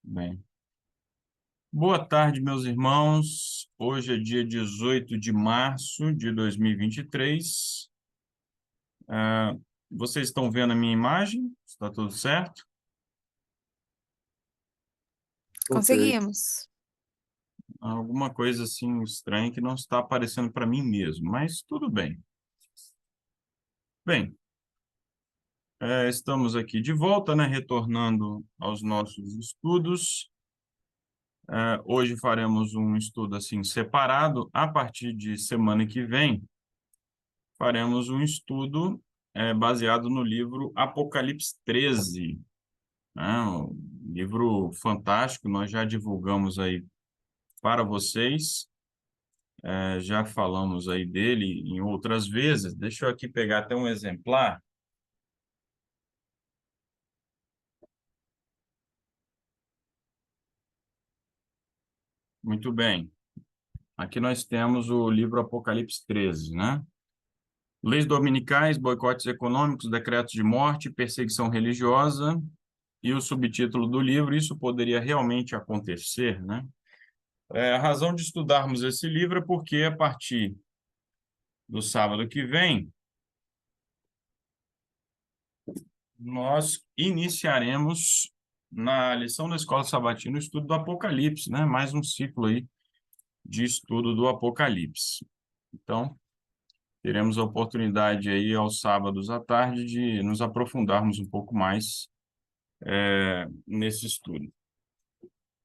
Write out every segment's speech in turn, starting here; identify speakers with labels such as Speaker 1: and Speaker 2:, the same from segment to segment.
Speaker 1: Bem, boa tarde, meus irmãos. Hoje é dia 18 de março de 2023. Ah, Vocês estão vendo a minha imagem? Está tudo certo?
Speaker 2: Ok.
Speaker 3: Conseguimos.
Speaker 1: Alguma coisa assim estranha que não está aparecendo para mim mesmo, mas tudo bem. Bem, estamos aqui de volta, né, retornando aos nossos estudos. Hoje faremos um estudo assim separado. A partir de semana que vem, faremos um estudo baseado no livro Apocalipse 13, né? Um livro fantástico, nós já divulgamos aí para vocês, já falamos aí dele em outras vezes. Deixa eu aqui pegar até um exemplar. Muito bem. Aqui nós temos o livro Apocalipse 13, né? Leis dominicais, boicotes econômicos, decretos de morte, perseguição religiosa e o subtítulo do livro, isso poderia realmente acontecer, né? A razão de estudarmos esse livro é porque, a partir do sábado que vem, nós iniciaremos na lição da Escola Sabatina o estudo do Apocalipse, né? Mais um ciclo aí de estudo do Apocalipse. Então, teremos a oportunidade aí aos sábados à tarde de nos aprofundarmos um pouco mais nesse estudo.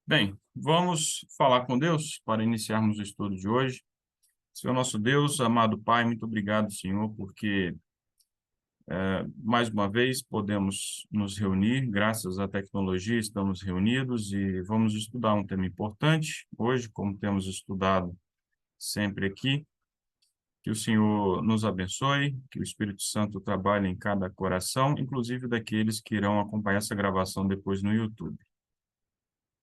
Speaker 1: Bem, vamos falar com Deus para iniciarmos o estudo de hoje. Senhor nosso Deus, amado Pai, muito obrigado, Senhor, porque mais uma vez podemos nos reunir, graças à tecnologia, estamos reunidos e vamos estudar um tema importante. Hoje, como temos estudado sempre aqui, que o Senhor nos abençoe, que o Espírito Santo trabalhe em cada coração, inclusive daqueles que irão acompanhar essa gravação depois no YouTube.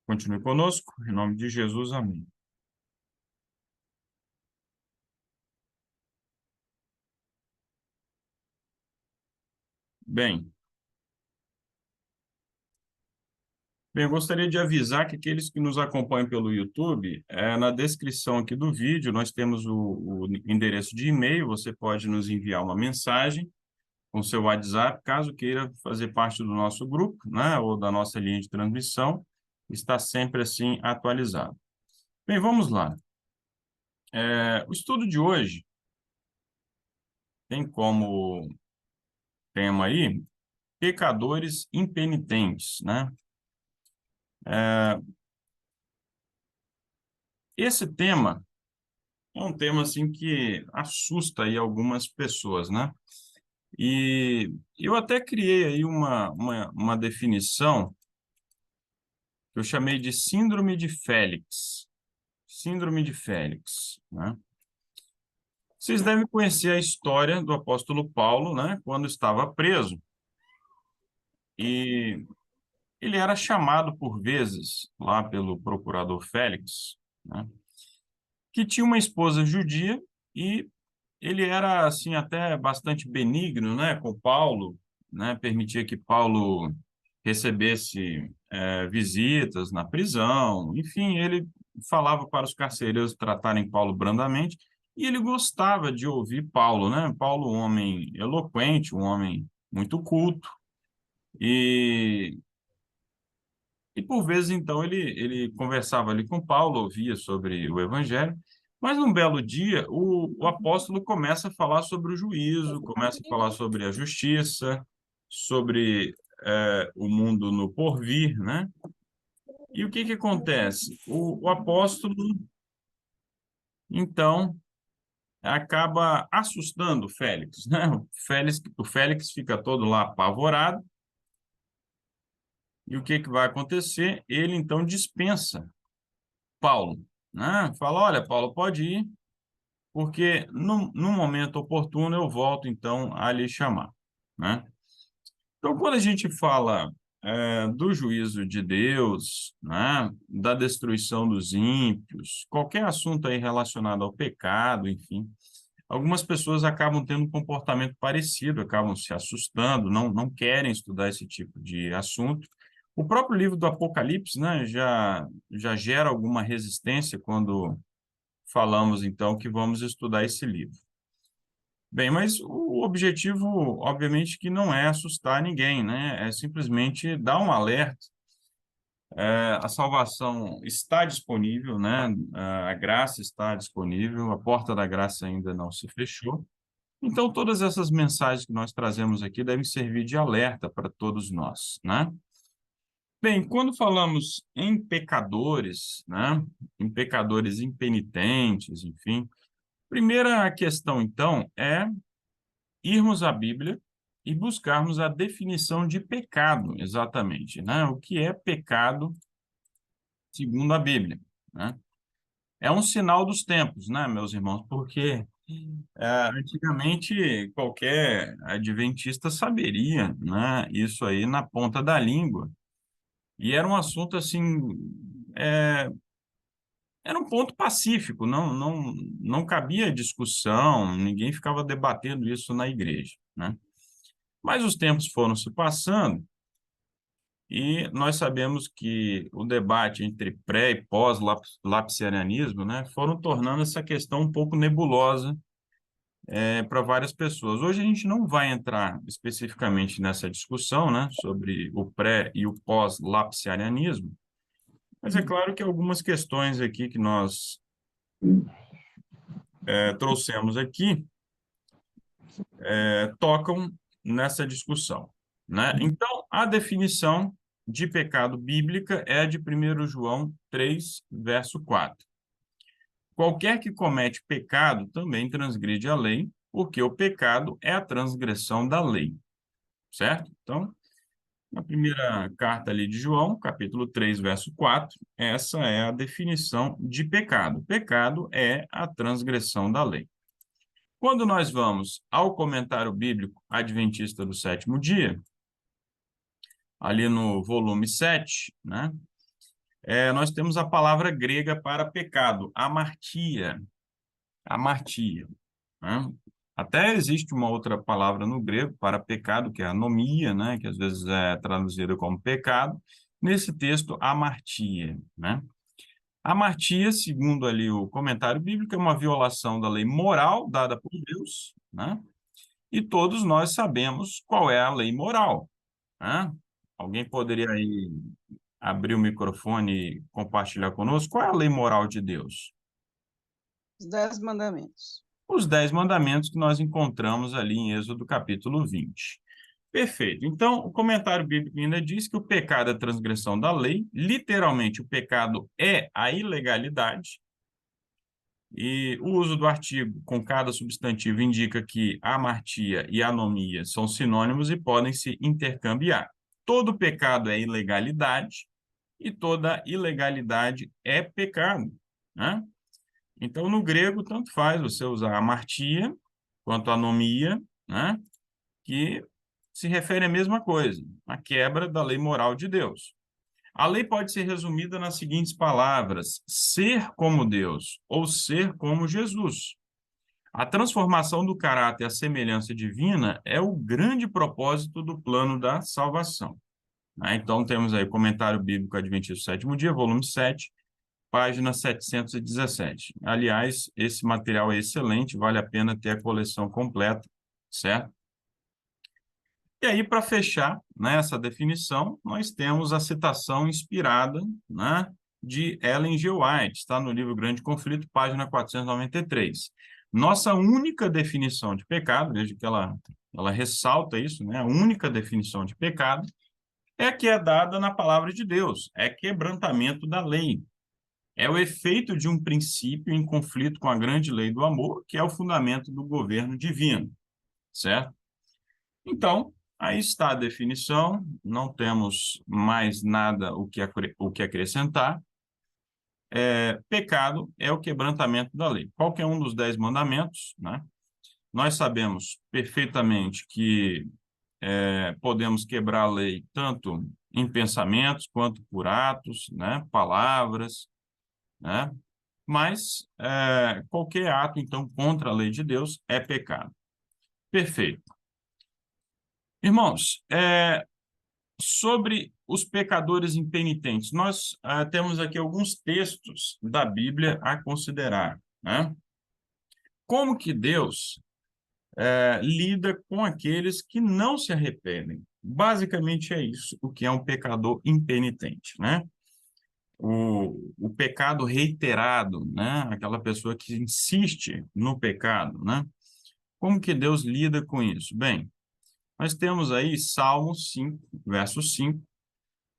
Speaker 1: Continue conosco, em nome de Jesus, amém. Bem, eu gostaria de avisar que aqueles que nos acompanham pelo YouTube, na descrição aqui do vídeo, nós temos o endereço de e-mail, você pode nos enviar uma mensagem com seu WhatsApp, caso queira fazer parte do nosso grupo, né, ou da nossa linha de transmissão, está sempre assim atualizado. Bem, vamos lá. O estudo de hoje tem como tema aí pecadores impenitentes, né? Esse tema é um tema assim que assusta aí algumas pessoas, né? E eu até criei aí uma definição que eu chamei de Síndrome de Félix. Síndrome de Félix, né? Vocês devem conhecer a história do apóstolo Paulo, né? Quando estava preso. E ele era chamado por vezes lá pelo procurador Félix, né? Que tinha uma esposa judia e ele era assim até bastante benigno, né, com Paulo, né, permitia que Paulo recebesse visitas na prisão, enfim, ele falava para os carcereiros tratarem Paulo brandamente e ele gostava de ouvir Paulo, né? Paulo, um homem eloquente, um homem muito culto e por vezes, então, ele conversava ali com Paulo, ouvia sobre o Evangelho, mas num belo dia, o apóstolo começa a falar sobre o juízo, começa a falar sobre a justiça, sobre o mundo no porvir, né? E o que que acontece? O apóstolo, então, acaba assustando o Félix, né? O Félix fica todo lá apavorado, e o que que vai acontecer? Ele, então, dispensa Paulo, né? Fala, olha, Paulo, pode ir, porque no momento oportuno eu volto, então, a lhe chamar, né? Então, quando a gente fala do juízo de Deus, né, da destruição dos ímpios, qualquer assunto aí relacionado ao pecado, enfim, algumas pessoas acabam tendo um comportamento parecido, acabam se assustando, não querem estudar esse tipo de assunto, O próprio livro do Apocalipse, né, já gera alguma resistência quando falamos, então, que vamos estudar esse livro. Bem, mas o objetivo, obviamente, que não é assustar ninguém, né? É simplesmente dar um alerta. A salvação está disponível, né? A graça está disponível, a porta da graça ainda não se fechou. Então, todas essas mensagens que nós trazemos aqui devem servir de alerta para todos nós, né? Bem, quando falamos em pecadores, né? Em pecadores impenitentes, enfim, primeira questão, então, é irmos à Bíblia e buscarmos a definição de pecado, exatamente, né? O que é pecado segundo a Bíblia, né? É um sinal dos tempos, né, meus irmãos? Porque antigamente qualquer adventista saberia, né? Isso aí na ponta da língua. E era um assunto assim, é, era um ponto pacífico, não cabia discussão, ninguém ficava debatendo isso na igreja, né? Mas os tempos foram se passando e nós sabemos que o debate entre pré e pós-lapsarianismo, né, foram tornando essa questão um pouco nebulosa para várias pessoas. Hoje a gente não vai entrar especificamente nessa discussão, né, sobre o pré e o pós-lapsarianismo, mas é claro que algumas questões aqui que nós trouxemos aqui tocam nessa discussão, né? Então, a definição de pecado bíblica é a de 1 João 3, verso 4. Qualquer que comete pecado também transgride a lei, porque o pecado é a transgressão da lei, certo? Então, na primeira carta ali de João, capítulo 3, verso 4, essa é a definição de pecado. Pecado é a transgressão da lei. Quando nós vamos ao comentário bíblico Adventista do Sétimo Dia, ali no volume 7, né, nós temos a palavra grega para pecado, amartia, amartia, né? Até existe uma outra palavra no grego para pecado, que é anomia, né, que às vezes é traduzida como pecado. Nesse texto, amartia, né? Amartia, segundo ali o comentário bíblico, é uma violação da lei moral dada por Deus, né? E todos nós sabemos qual é a lei moral, né? Alguém poderia aí abrir o microfone e compartilhar conosco? Qual é a lei moral de Deus?
Speaker 3: Os 10 mandamentos.
Speaker 1: Os 10 mandamentos que nós encontramos ali em Êxodo capítulo 20. Perfeito. Então, o comentário bíblico ainda diz que o pecado é a transgressão da lei. Literalmente, o pecado é a ilegalidade. E o uso do artigo com cada substantivo indica que amartia e anomia são sinônimos e podem se intercambiar. Todo pecado é ilegalidade e toda ilegalidade é pecado, né? Então, no grego, tanto faz você usar amartia quanto anomia, né? Que se refere à mesma coisa, a quebra da lei moral de Deus. A lei pode ser resumida nas seguintes palavras: ser como Deus ou ser como Jesus. A transformação do caráter à semelhança divina é o grande propósito do plano da salvação, né? Então, temos aí o Comentário Bíblico Adventista do Sétimo Dia, volume 7, página 717. Aliás, esse material é excelente, vale a pena ter a coleção completa, certo? E aí, para fechar, né, essa definição, nós temos a citação inspirada, né, de Ellen G. White, está no livro Grande Conflito, página 493. Nossa única definição de pecado, veja que ela ressalta isso, né, a única definição de pecado é a que é dada na palavra de Deus, é quebrantamento da lei. É o efeito de um princípio em conflito com a grande lei do amor, que é o fundamento do governo divino, certo? Então, aí está a definição, não temos mais nada o que acrescentar. Pecado é o quebrantamento da lei. Qualquer um dos 10 mandamentos, né? Nós sabemos perfeitamente que podemos quebrar a lei tanto em pensamentos quanto por atos, né? Palavras, né? Mas qualquer ato, então, contra a lei de Deus é pecado. Perfeito. Irmãos, Sobre os pecadores impenitentes, nós temos aqui alguns textos da Bíblia a considerar, né? Como que Deus lida com aqueles que não se arrependem? Basicamente é isso, o que é um pecador impenitente, né? O pecado reiterado, né? Aquela pessoa que insiste no pecado, né? Como que Deus lida com isso? Bem, nós temos aí Salmo 5, verso 5,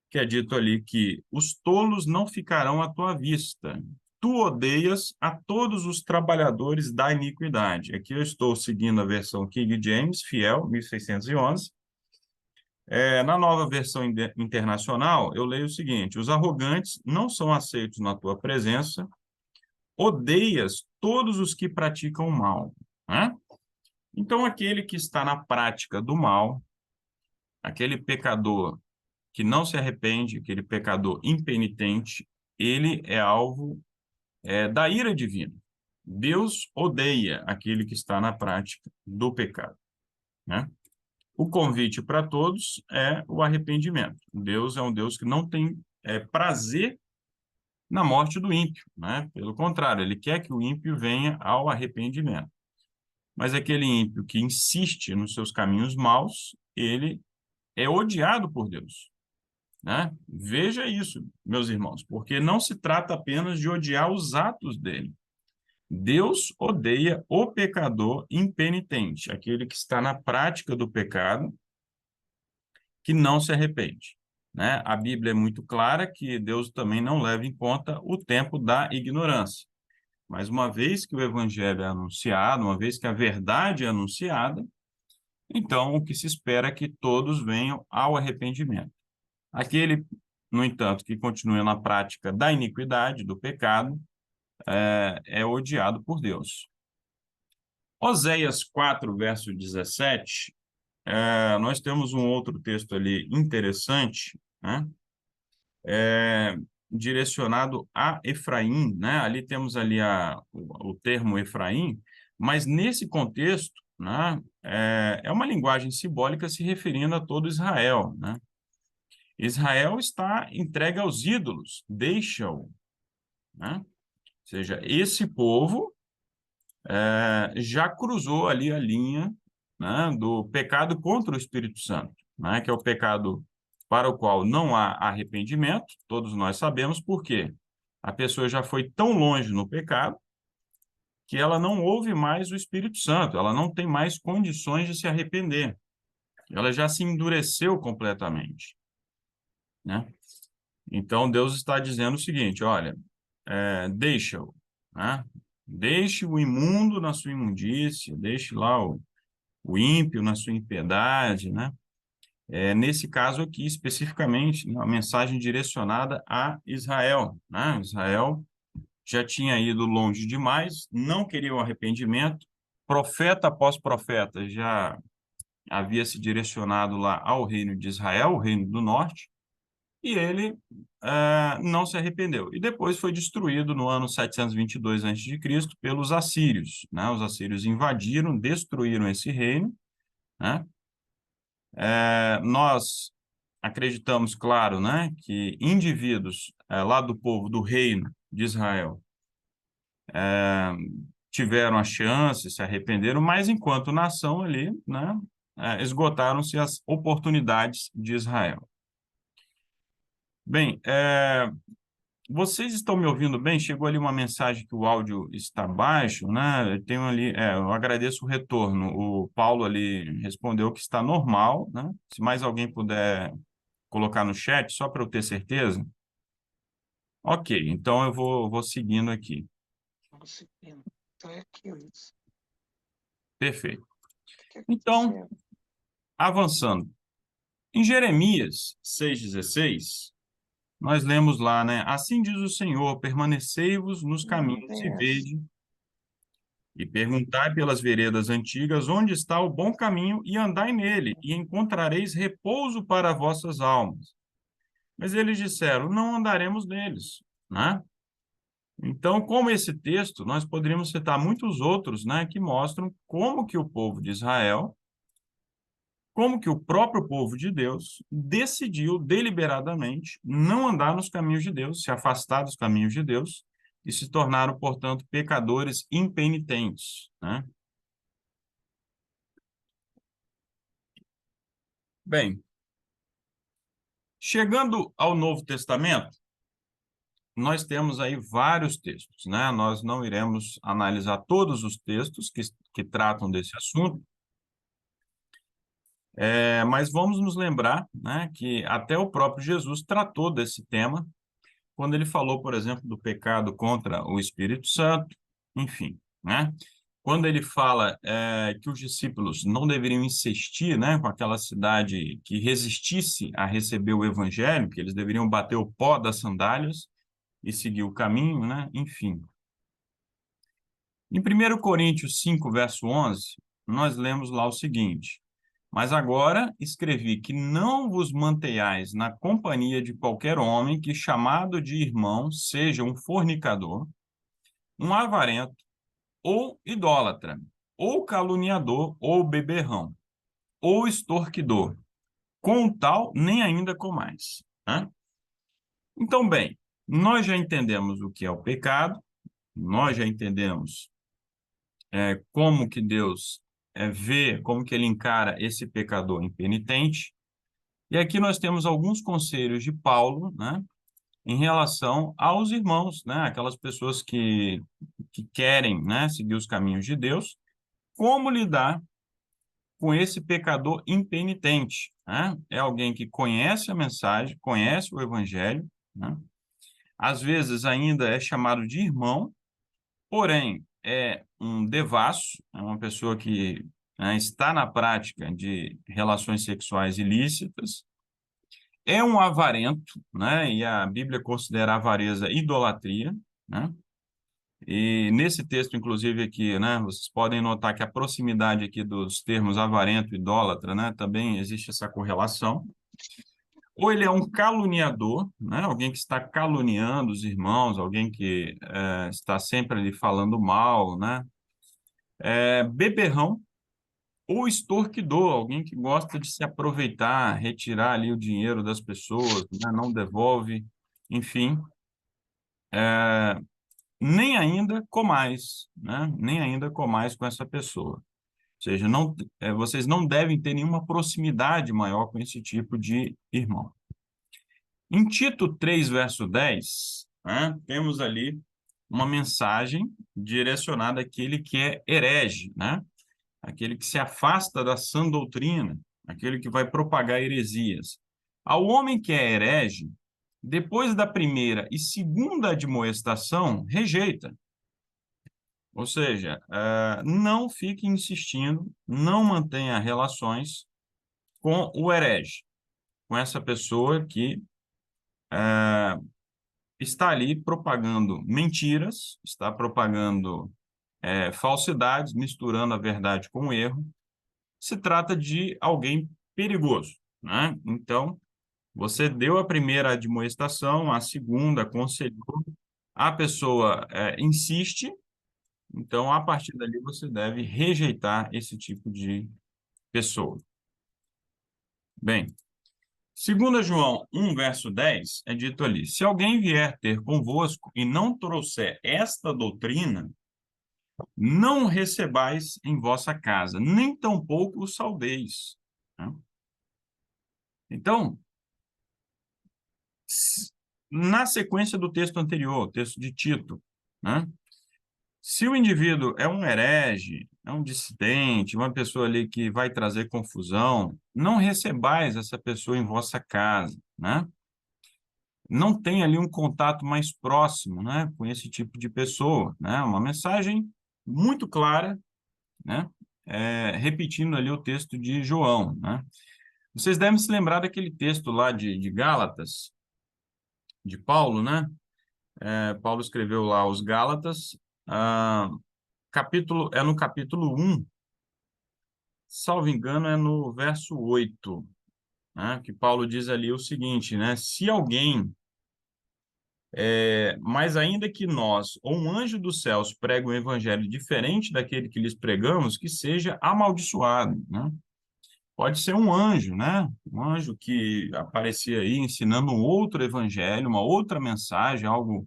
Speaker 1: que é dito ali que os tolos não ficarão à tua vista. Tu odeias a todos os trabalhadores da iniquidade. Aqui eu estou seguindo a versão King James, fiel, 1611. Na nova versão internacional, eu leio o seguinte: os arrogantes não são aceitos na tua presença, odeias todos os que praticam o mal, né? Então, aquele que está na prática do mal, aquele pecador que não se arrepende, aquele pecador impenitente, ele é alvo da ira divina. Deus odeia aquele que está na prática do pecado, né? O convite para todos é o arrependimento. Deus é um Deus que não tem prazer na morte do ímpio, né? Pelo contrário, ele quer que o ímpio venha ao arrependimento. Mas aquele ímpio que insiste nos seus caminhos maus, ele é odiado por Deus, né? Veja isso, meus irmãos, porque não se trata apenas de odiar os atos dele. Deus odeia o pecador impenitente, aquele que está na prática do pecado, que não se arrepende, né? A Bíblia é muito clara que Deus também não leva em conta o tempo da ignorância. Mas uma vez que o evangelho é anunciado, uma vez que a verdade é anunciada, então o que se espera é que todos venham ao arrependimento. Aquele, no entanto, que continua na prática da iniquidade, do pecado, é odiado por Deus. Oséias 4, verso 17, nós temos um outro texto ali interessante, né? Direcionado a Efraim, né? Ali temos ali o termo Efraim, mas nesse contexto, né, é uma linguagem simbólica se referindo a todo Israel, né? Israel está entregue aos ídolos, deixa-o, né? Ou seja, esse povo já cruzou ali a linha, né, do pecado contra o Espírito Santo, né, que é o pecado para o qual não há arrependimento, todos nós sabemos por quê. A pessoa já foi tão longe no pecado que ela não ouve mais o Espírito Santo, ela não tem mais condições de se arrepender. Ela já se endureceu completamente, né? Então, Deus está dizendo o seguinte, olha, deixa-o, né? Deixe o imundo na sua imundície, deixe lá o ímpio na sua impiedade, né? Nesse caso aqui, especificamente, uma mensagem direcionada a Israel, né? Israel já tinha ido longe demais, não queria o arrependimento, profeta após profeta já havia se direcionado lá ao reino de Israel, o reino do norte, e ele não se arrependeu. E depois foi destruído no ano 722 a.C. pelos assírios, né? Os assírios invadiram, destruíram esse reino, né? Nós acreditamos, claro, né, que indivíduos lá do povo do reino de Israel tiveram a chance, se arrependeram, mas enquanto nação ali, né, esgotaram-se as oportunidades de Israel. Bem, vocês estão me ouvindo bem? Chegou ali uma mensagem que o áudio está baixo, né? Eu tenho ali, eu agradeço o retorno. O Paulo ali respondeu que está normal, né? Se mais alguém puder colocar no chat, só para eu ter certeza. Ok, então eu vou seguindo aqui. Perfeito. Então, avançando. Em Jeremias 6,16, nós lemos lá, né? Assim diz o Senhor, permanecei-vos nos caminhos e vede, e perguntai pelas veredas antigas onde está o bom caminho, e andai nele, e encontrareis repouso para vossas almas. Mas eles disseram, não andaremos neles, né? Então, como esse texto, nós poderíamos citar muitos outros, né, que mostram como que o povo de Israel como que o próprio povo de Deus decidiu deliberadamente não andar nos caminhos de Deus, se afastar dos caminhos de Deus e se tornaram, portanto, pecadores impenitentes, né? Bem, chegando ao Novo Testamento, nós temos aí vários textos, né? Nós não iremos analisar todos os textos que tratam desse assunto, mas vamos nos lembrar, né, que até o próprio Jesus tratou desse tema quando ele falou, por exemplo, do pecado contra o Espírito Santo, enfim, né? Quando ele fala que os discípulos não deveriam insistir, né, com aquela cidade que resistisse a receber o evangelho, que eles deveriam bater o pó das sandálias e seguir o caminho, né? Enfim. Em 1 Coríntios 5, verso 11, nós lemos lá o seguinte: mas agora escrevi que não vos mantenhais na companhia de qualquer homem que, chamado de irmão, seja um fornicador, um avarento, ou idólatra, ou caluniador, ou beberrão, ou extorquidor. Com tal, nem ainda comais, né? Então, bem, nós já entendemos o que é o pecado, nós já entendemos como que Deus vê, como que ele encara esse pecador impenitente. E aqui nós temos alguns conselhos de Paulo, né, em relação aos irmãos, né, aquelas pessoas que querem, né, seguir os caminhos de Deus, como lidar com esse pecador impenitente, né? É alguém que conhece a mensagem, conhece o evangelho, né? Às vezes ainda é chamado de irmão, porém é um devasso, é uma pessoa que, né, está na prática de relações sexuais ilícitas, é um avarento, né? E a Bíblia considera a avareza idolatria, né? E nesse texto, inclusive, aqui, né, vocês podem notar que a proximidade aqui dos termos avarento e idólatra, né, também existe essa correlação. Ou ele é um caluniador, né, alguém que está caluniando os irmãos, alguém que está sempre ali falando mal, né? Beberrão ou extorquidor, alguém que gosta de se aproveitar, retirar ali o dinheiro das pessoas, né, não devolve, enfim. Nem ainda comais, né? Nem ainda comais com essa pessoa. Ou seja, não, vocês não devem ter nenhuma proximidade maior com esse tipo de irmão. Em Tito 3, verso 10, né, temos ali uma mensagem direcionada àquele que é herege, né? Aquele que se afasta da sã doutrina, aquele que vai propagar heresias. Ao homem que é herege, depois da primeira e segunda admoestação, rejeita. Ou seja, não fique insistindo, não mantenha relações com o herege, com essa pessoa que está ali propagando mentiras, está propagando falsidades, misturando a verdade com o erro. Se trata de alguém perigoso, né? Então, você deu a primeira admoestação, a segunda aconselhou, a pessoa insiste. Então, a partir dali, você deve rejeitar esse tipo de pessoa. Bem, 2 João 1, verso 10, é dito ali: se alguém vier ter convosco e não trouxer esta doutrina, não recebais em vossa casa, nem tampouco o saudeis. Né? Então, na sequência do texto anterior, o texto de Tito, né? Se o indivíduo é um herege, é um dissidente, uma pessoa ali que vai trazer confusão, não recebais essa pessoa em vossa casa, né? Não tem ali um contato mais próximo, né, com esse tipo de pessoa, né? Uma mensagem muito clara, né? Repetindo ali o texto de João, né? Vocês devem se lembrar daquele texto lá de Gálatas, de Paulo, né? Paulo escreveu lá aos Gálatas, no capítulo 1, salvo engano, é no verso 8, né, que Paulo diz ali o seguinte, né? Se alguém, mas ainda que nós, ou um anjo dos céus, pregue um evangelho diferente daquele que lhes pregamos, que seja amaldiçoado, né? pode ser um anjo, né? Um anjo que aparecia aí ensinando um outro evangelho, uma outra mensagem, algo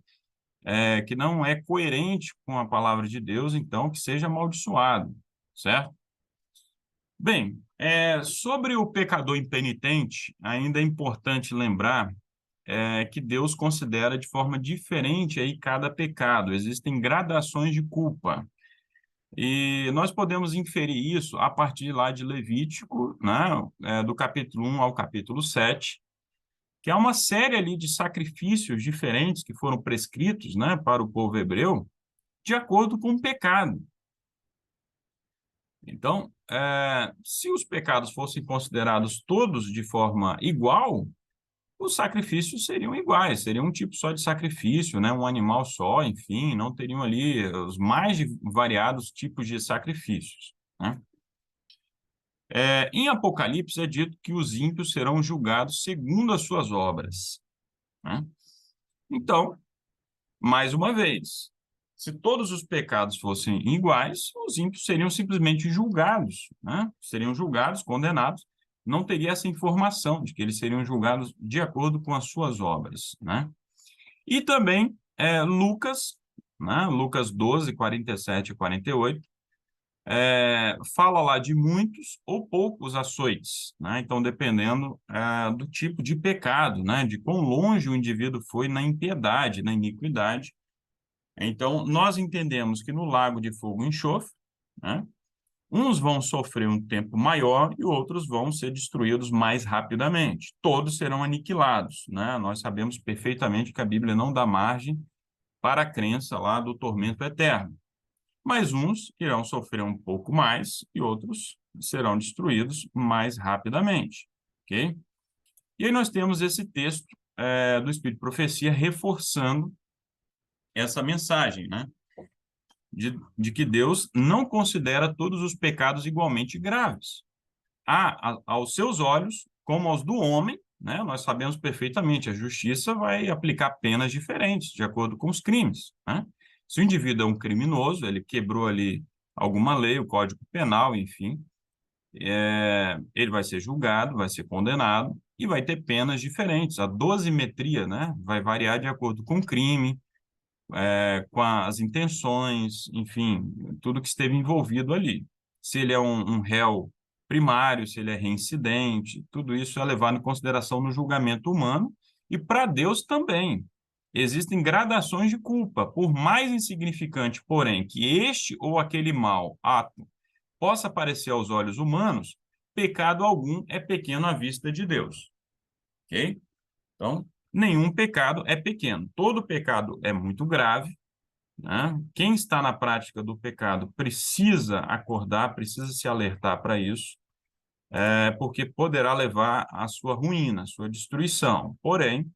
Speaker 1: que não é coerente com a palavra de Deus, então que seja amaldiçoado, certo? Bem, sobre o pecador impenitente, ainda é importante lembrar que Deus considera de forma diferente aí cada pecado. Existem gradações de culpa. E nós podemos inferir isso a partir lá de Levítico, né, do capítulo 1 ao capítulo 7, que há uma série ali de sacrifícios diferentes que foram prescritos, né, para o povo hebreu, de acordo com o pecado. Então, se os pecados fossem considerados todos de forma igual, os sacrifícios seriam iguais, seria um tipo só de sacrifício, né? Um animal só, enfim, não teriam ali os mais variados tipos de sacrifícios, né? Em Apocalipse é dito que os ímpios serão julgados segundo as suas obras, né? Então, mais uma vez, se todos os pecados fossem iguais, os ímpios seriam simplesmente julgados, né? Seriam julgados, condenados, não teria essa informação de que eles seriam julgados de acordo com as suas obras, né? E também Lucas, né? Lucas 12, 47 e 48, fala lá de muitos ou poucos açoites, né? Então, dependendo do tipo de pecado, né? De quão longe o indivíduo foi na impiedade, na iniquidade. Então, nós entendemos que no lago de fogo e enxofre, né? Uns vão sofrer um tempo maior e outros vão ser destruídos mais rapidamente. Todos serão aniquilados, né? Nós sabemos perfeitamente que a Bíblia não dá margem para a crença lá do tormento eterno. Mas uns irão sofrer um pouco mais e outros serão destruídos mais rapidamente, ok? E aí nós temos esse texto do Espírito de Profecia reforçando essa mensagem, né? De que Deus não considera todos os pecados igualmente graves. Aos seus olhos, como aos do homem, né, nós sabemos perfeitamente, a justiça vai aplicar penas diferentes, de acordo com os crimes, né? Se o indivíduo é um criminoso, ele quebrou ali alguma lei, o Código Penal, enfim, ele vai ser julgado, vai ser condenado e vai ter penas diferentes. A dosimetria, né, vai variar de acordo com o crime, com as intenções, enfim, tudo que esteve envolvido ali. Se ele é um réu primário, se ele é reincidente, tudo isso é levado em consideração no julgamento humano e para Deus também. Existem gradações de culpa, por mais insignificante, porém, que este ou aquele mau ato possa parecer aos olhos humanos, pecado algum é pequeno à vista de Deus. Ok? Então, nenhum pecado é pequeno. Todo pecado é muito grave, né? Quem está na prática do pecado precisa acordar, precisa se alertar para isso, porque poderá levar à sua ruína, à sua destruição. Porém,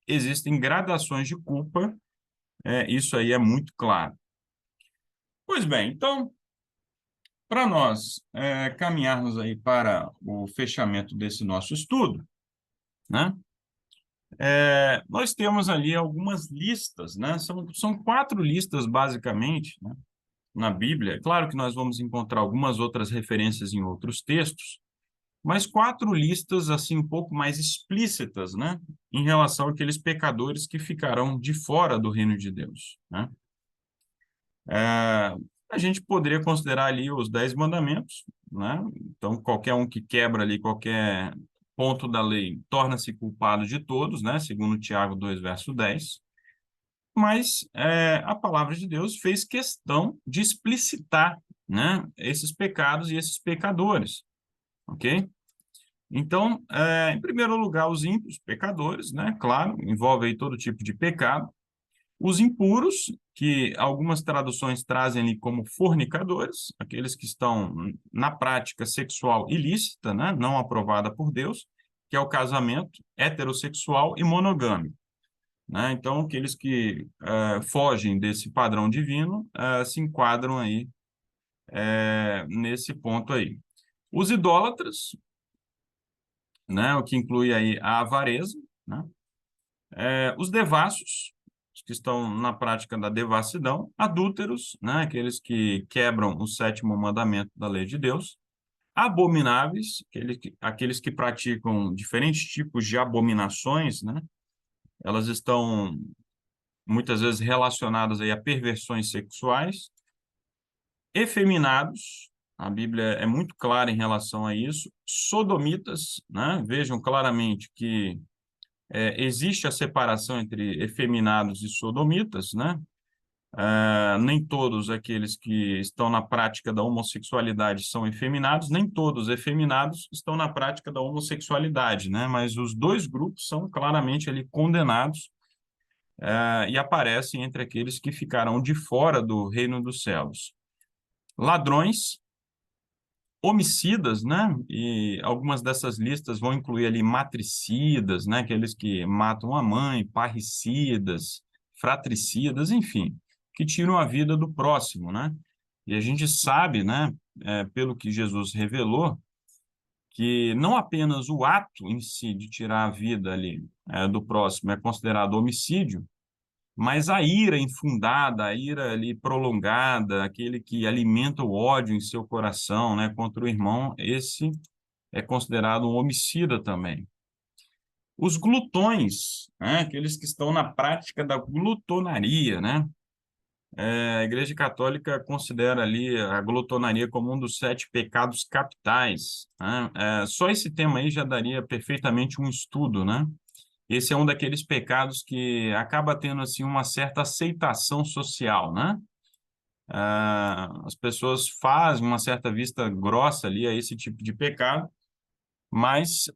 Speaker 1: existem gradações de culpa, isso aí é muito claro. Pois bem, então, para nós caminharmos aí para o fechamento desse nosso estudo, né? Nós temos ali algumas listas, né? São 4 listas, basicamente, né, na Bíblia. Claro que nós vamos encontrar algumas outras referências em outros textos, mas 4 listas, assim, um pouco mais explícitas, né, em relação àqueles pecadores que ficarão de fora do reino de Deus, né? A gente poderia considerar ali os 10 mandamentos, né? Então, qualquer um que quebra ali qualquer ponto da lei torna-se culpado de todos, né? Segundo Tiago 2, verso 10. Mas a palavra de Deus fez questão de explicitar, né, esses pecados e esses pecadores, ok? Então, em primeiro lugar, os ímpios, pecadores, né? Claro, envolve aí todo tipo de pecado. Os impuros, que algumas traduções trazem ali como fornicadores, aqueles que estão na prática sexual ilícita, né? Não aprovada por Deus, que é o casamento heterossexual e monogâmico, né? Então, aqueles que fogem desse padrão divino se enquadram aí nesse ponto aí. Os idólatras, né? O que inclui aí a avareza, né? Os devassos, os que estão na prática da devassidão, adúlteros, né? Aqueles que quebram o 7º mandamento da lei de Deus, abomináveis, aqueles que praticam diferentes tipos de abominações, né? Elas estão muitas vezes relacionadas aí a perversões sexuais, efeminados, a Bíblia é muito clara em relação a isso, sodomitas, né? Vejam claramente que existe a separação entre efeminados e sodomitas, né? Nem todos aqueles que estão na prática da homossexualidade são efeminados, nem todos efeminados estão na prática da homossexualidade, né? Mas os dois grupos são claramente ali condenados, e aparecem entre aqueles que ficarão de fora do reino dos céus. Ladrões, homicidas, né? E algumas dessas listas vão incluir ali matricidas, né? Aqueles que matam a mãe, parricidas, fratricidas, enfim, que tiram a vida do próximo, né? E a gente sabe, né, pelo que Jesus revelou, que não apenas o ato em si de tirar a vida ali do próximo é considerado homicídio, mas a ira infundada, a ira ali prolongada, aquele que alimenta o ódio em seu coração, né, contra o irmão, esse é considerado um homicida também. Os glutões, né, aqueles que estão na prática da glutonaria, né? A Igreja Católica considera ali a glutonaria como um dos 7 pecados capitais, né? Só esse tema aí já daria perfeitamente um estudo, né? Esse é um daqueles pecados que acaba tendo assim uma certa aceitação social, né? As pessoas fazem uma certa vista grossa ali a esse tipo de pecado, mas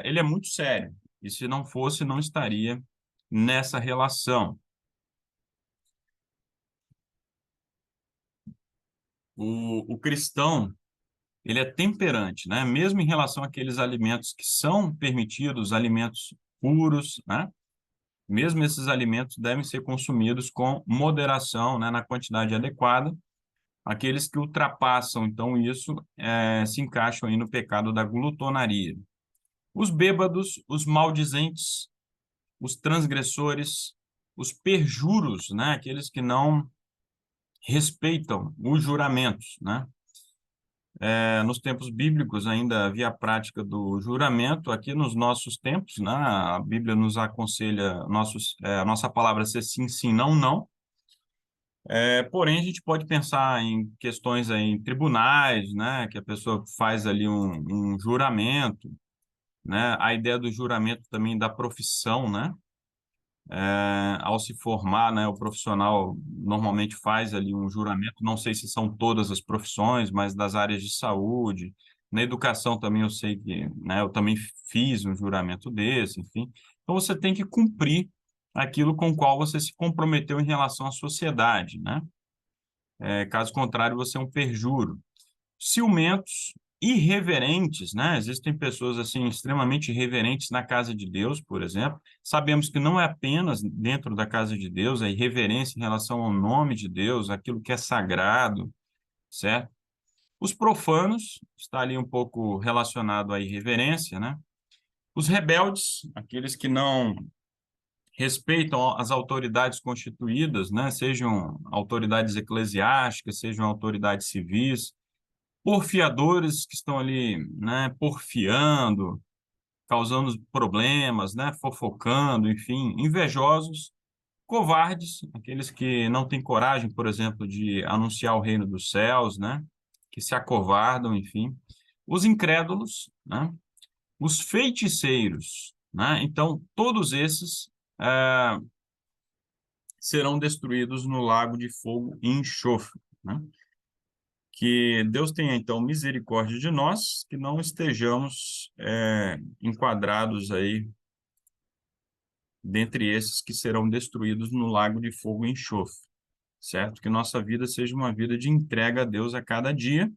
Speaker 1: ele é muito sério. E se não fosse, não estaria nessa relação. O cristão, ele é temperante, né? Mesmo em relação àqueles alimentos que são permitidos, alimentos puros, né? Mesmo esses alimentos devem ser consumidos com moderação, né, na quantidade adequada. Aqueles que ultrapassam, então, isso se encaixam aí no pecado da glutonaria. Os bêbados, os maldizentes, os transgressores, os perjuros, né, aqueles que não respeitam os juramentos, né? Nos tempos bíblicos ainda havia a prática do juramento. Aqui nos nossos tempos, né, a Bíblia nos aconselha a nossa palavra ser sim, sim, não, não. Porém, a gente pode pensar em questões aí, em tribunais, né, que a pessoa faz ali um juramento, né, a ideia do juramento também da profissão, né, ao se formar, né, o profissional normalmente faz ali um juramento, não sei se são todas as profissões, mas das áreas de saúde, na educação também eu sei que, né, eu também fiz um juramento desse, enfim. Então você tem que cumprir aquilo com o qual você se comprometeu em relação à sociedade, né? Caso contrário, você é um perjuro. Ciumentos, irreverentes, né? Existem pessoas assim extremamente irreverentes na casa de Deus, por exemplo. Sabemos que não é apenas dentro da casa de Deus, a irreverência em relação ao nome de Deus, aquilo que é sagrado, certo? Os profanos, está ali um pouco relacionado à irreverência, né? Os rebeldes, aqueles que não respeitam as autoridades constituídas, né? Sejam autoridades eclesiásticas, sejam autoridades civis, porfiadores que estão ali, né, porfiando, causando problemas, né, fofocando, enfim, invejosos, covardes, aqueles que não têm coragem, por exemplo, de anunciar o reino dos céus, né, que se acovardam, enfim, os incrédulos, né, os feiticeiros, né, então todos esses serão destruídos no lago de fogo e enxofre, né? Que Deus tenha, então, misericórdia de nós, que não estejamos enquadrados aí dentre esses que serão destruídos no lago de fogo e enxofre, certo? Que nossa vida seja uma vida de entrega a Deus a cada dia,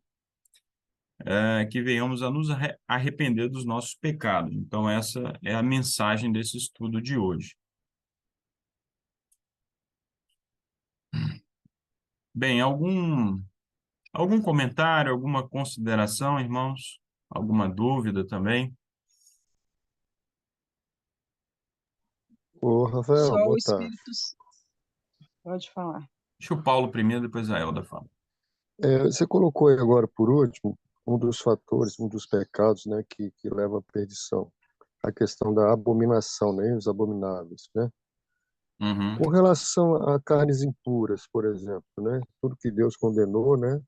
Speaker 1: que venhamos a nos arrepender dos nossos pecados. Então, essa é a mensagem desse estudo de hoje. Bem, algum comentário, alguma consideração, irmãos? Alguma dúvida também?
Speaker 4: Ô, Rafael,
Speaker 3: Só o
Speaker 4: boa tarde.
Speaker 3: Espírito. Pode falar.
Speaker 1: Deixa o Paulo primeiro, depois a Elda fala.
Speaker 4: Você colocou aí agora por último um dos fatores, um dos pecados, né, que leva à perdição. A questão da abominação, né, os abomináveis, né?
Speaker 1: Uhum.
Speaker 4: Com relação a carnes impuras, por exemplo, né? Tudo que Deus condenou, né?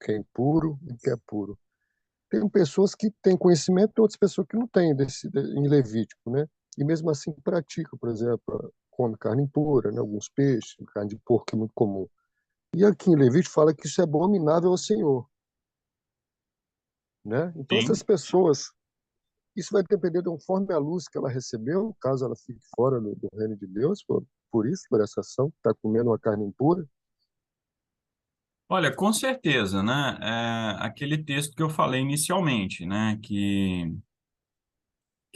Speaker 4: Que é impuro e que é puro. Tem pessoas que têm conhecimento e outras pessoas que não têm em Levítico, né? E mesmo assim praticam, por exemplo, come carne impura, né? Alguns peixes, carne de porco que é muito comum. E aqui em Levítico fala que isso é abominável ao Senhor, né? Então
Speaker 1: Sim.
Speaker 4: essas pessoas, isso vai depender de conforme a luz que ela recebeu, caso ela fique fora do reino de Deus, por isso, por essa ação, está comendo uma carne impura.
Speaker 1: Olha, com certeza, né? Aquele texto que eu falei inicialmente, né? Que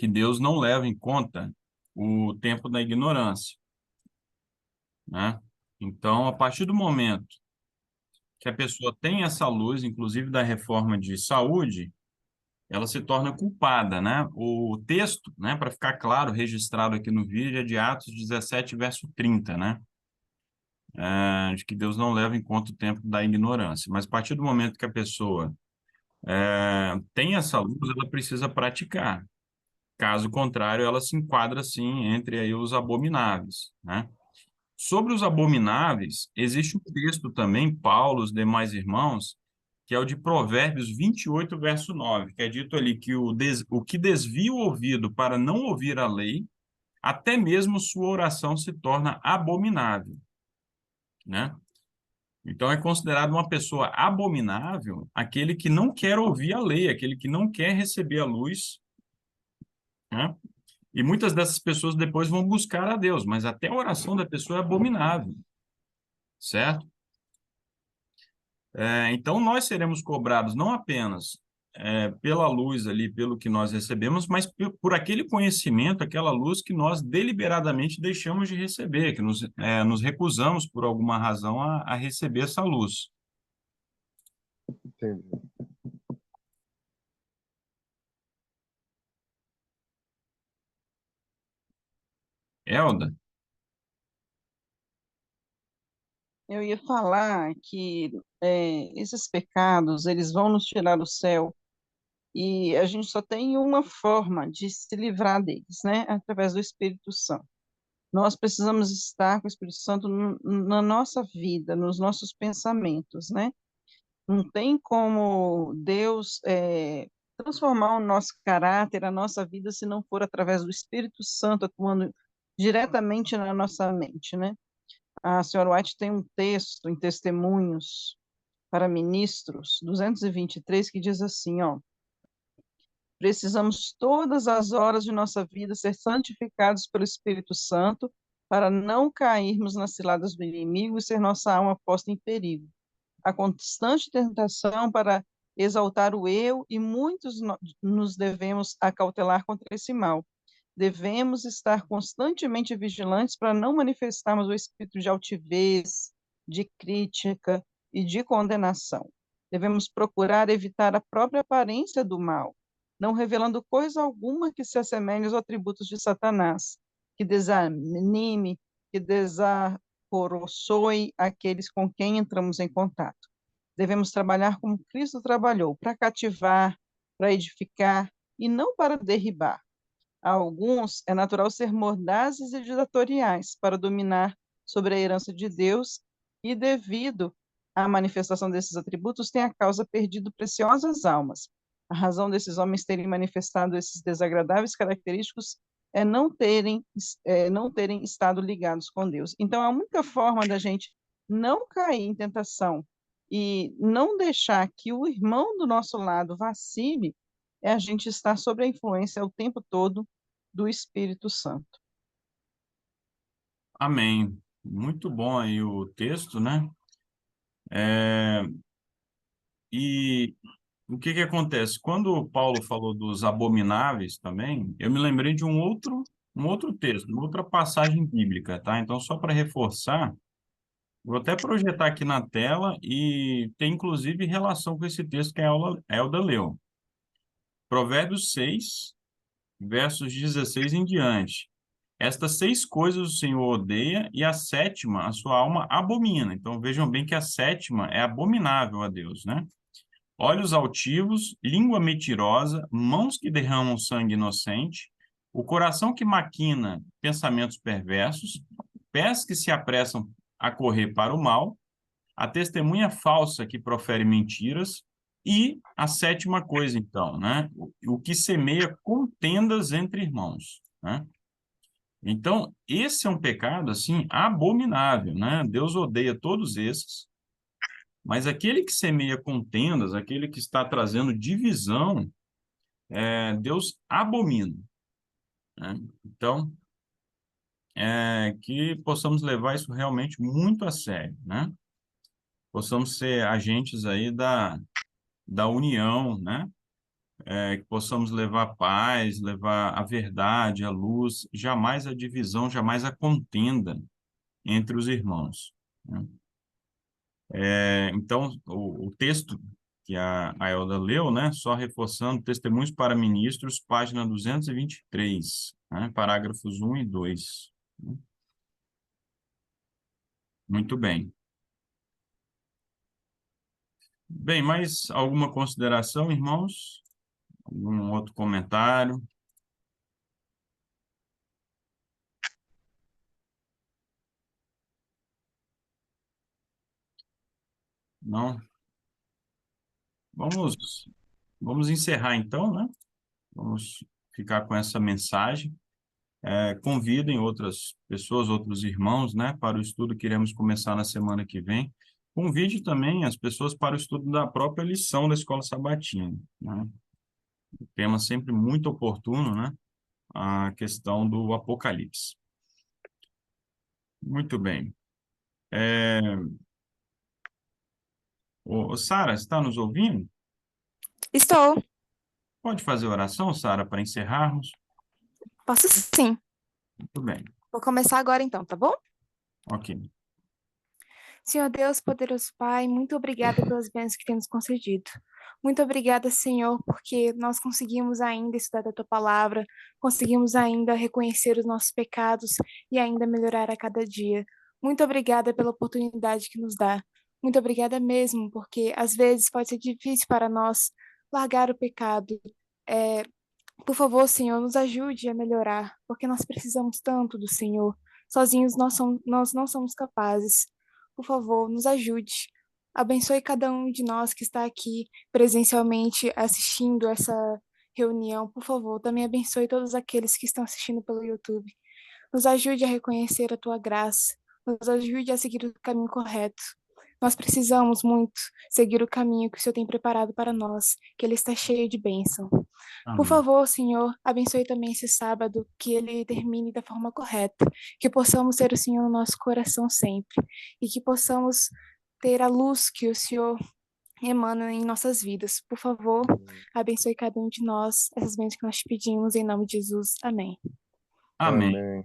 Speaker 1: Deus não leva em conta o tempo da ignorância, né? Então, a partir do momento que a pessoa tem essa luz, inclusive da reforma de saúde, ela se torna culpada, né? O texto, né, para ficar claro, registrado aqui no vídeo, é de Atos 17, verso 30, né? De que Deus não leva em conta o tempo da ignorância. Mas a partir do momento que a pessoa tem essa luz, ela precisa praticar. Caso contrário, ela se enquadra, sim, entre aí os abomináveis, né? Sobre os abomináveis, existe um texto também, Paulo, os demais irmãos, que é o de Provérbios 28, verso 9, que é dito ali que o que desvia o ouvido para não ouvir a lei, até mesmo sua oração se torna abominável, né? Então é considerado uma pessoa abominável aquele que não quer ouvir a lei, aquele que não quer receber a luz, né? E muitas dessas pessoas depois vão buscar a Deus, mas até a oração da pessoa é abominável, certo? Então, nós seremos cobrados não apenas pela luz ali, pelo que nós recebemos, mas por aquele conhecimento, aquela luz que nós deliberadamente deixamos de receber, que nos recusamos por alguma razão a receber essa luz.
Speaker 4: Entendi.
Speaker 1: Elda?
Speaker 3: Eu ia falar que esses pecados, eles vão nos tirar do céu e a gente só tem uma forma de se livrar deles, né? Através do Espírito Santo. Nós precisamos estar com o Espírito Santo na nossa vida, nos nossos pensamentos, né? Não tem como Deus transformar o nosso caráter, a nossa vida, se não for através do Espírito Santo atuando diretamente na nossa mente, né? A senhora White tem um texto em Testemunhos para Ministros, 223, que diz assim, ó: precisamos todas as horas de nossa vida ser santificados pelo Espírito Santo para não cairmos nas ciladas do inimigo e ser nossa alma posta em perigo. A constante tentação para exaltar o eu e muitos nos devemos acautelar contra esse mal. Devemos estar constantemente vigilantes para não manifestarmos o espírito de altivez, de crítica e de condenação. Devemos procurar evitar a própria aparência do mal, não revelando coisa alguma que se assemelhe aos atributos de Satanás, que desanime, que desarroroçoe aqueles com quem entramos em contato. Devemos trabalhar como Cristo trabalhou, para cativar, para edificar e não para derribar. A alguns é natural ser mordazes e ditatoriais para dominar sobre a herança de Deus e, devido à manifestação desses atributos, tem a causa perdido preciosas almas. A razão desses homens terem manifestado esses desagradáveis característicos é não terem estado ligados com Deus. Então, a única forma da gente não cair em tentação e não deixar que o irmão do nosso lado vacile é a gente estar sob a influência o tempo todo do Espírito Santo.
Speaker 1: Amém. Muito bom aí o texto, né? E o que que acontece? Quando o Paulo falou dos abomináveis também, eu me lembrei de um outro texto, uma outra passagem bíblica, tá? Então, só para reforçar, vou até projetar aqui na tela e tem inclusive relação com esse texto que a Elda leu. Provérbios 6, versos 16 em diante. Estas 6 coisas o Senhor odeia e a sétima a sua alma abomina. Então, vejam bem que a sétima é abominável a Deus, né? olhos altivos, língua mentirosa, mãos que derramam sangue inocente, o coração que maquina pensamentos perversos, pés que se apressam a correr para o mal, a testemunha falsa que profere mentiras e a sétima coisa, então, né? O que semeia contendas entre irmãos, né? Então, esse é um pecado, assim, abominável, né? Deus odeia todos esses, mas aquele que semeia contendas, aquele que está trazendo divisão, Deus abomina, né? Então, que possamos levar isso realmente muito a sério, né? Possamos ser agentes aí da união, né? Que possamos levar a paz, levar a verdade, a luz, jamais a divisão, jamais a contenda entre os irmãos, né? Então, o texto que a Elda leu, né? Só reforçando, Testemunhos para Ministros, página 223, né? Parágrafos 1 e 2. Né? Muito bem. Bem, mais alguma consideração, irmãos? Algum outro comentário? Não? Vamos encerrar então, né? Vamos ficar com essa mensagem. Convidem outras pessoas, outros irmãos, né, para o estudo que iremos começar na semana que vem. Convide também as pessoas para o estudo da própria lição da Escola Sabatina, né? Tema sempre muito oportuno, né? A questão do Apocalipse. Muito bem. Sara, está nos ouvindo?
Speaker 2: Estou.
Speaker 1: Pode fazer oração, Sara, para encerrarmos?
Speaker 2: Posso sim.
Speaker 1: Muito bem.
Speaker 2: Vou começar agora então, tá bom?
Speaker 1: Ok.
Speaker 2: Senhor Deus, poderoso Pai, muito obrigada pelas bênçãos que temos concedido. Muito obrigada, Senhor, porque nós conseguimos ainda estudar a Tua palavra, conseguimos ainda reconhecer os nossos pecados e ainda melhorar a cada dia. Muito obrigada pela oportunidade que nos dá. Muito obrigada mesmo, porque às vezes pode ser difícil para nós largar o pecado. É, Por favor, Senhor, nos ajude a melhorar, porque nós precisamos tanto do Senhor. Sozinhos nós não somos capazes. Por favor, nos ajude. Abençoe cada um de nós que está aqui presencialmente assistindo essa reunião. Por favor, também abençoe todos aqueles que estão assistindo pelo YouTube. Nos ajude a reconhecer a tua graça. Nos ajude a seguir o caminho correto. Nós precisamos muito seguir o caminho que o Senhor tem preparado para nós, que ele está cheio de bênção. Por
Speaker 1: Amém.
Speaker 2: favor, Senhor, abençoe também esse sábado, que ele termine da forma correta, que possamos ter o Senhor no nosso coração sempre e que possamos ter a luz que o Senhor emana em nossas vidas. Por favor, abençoe cada um de nós, essas bênçãos que nós te pedimos, em nome de Jesus. Amém.
Speaker 1: Amém.
Speaker 4: Amém.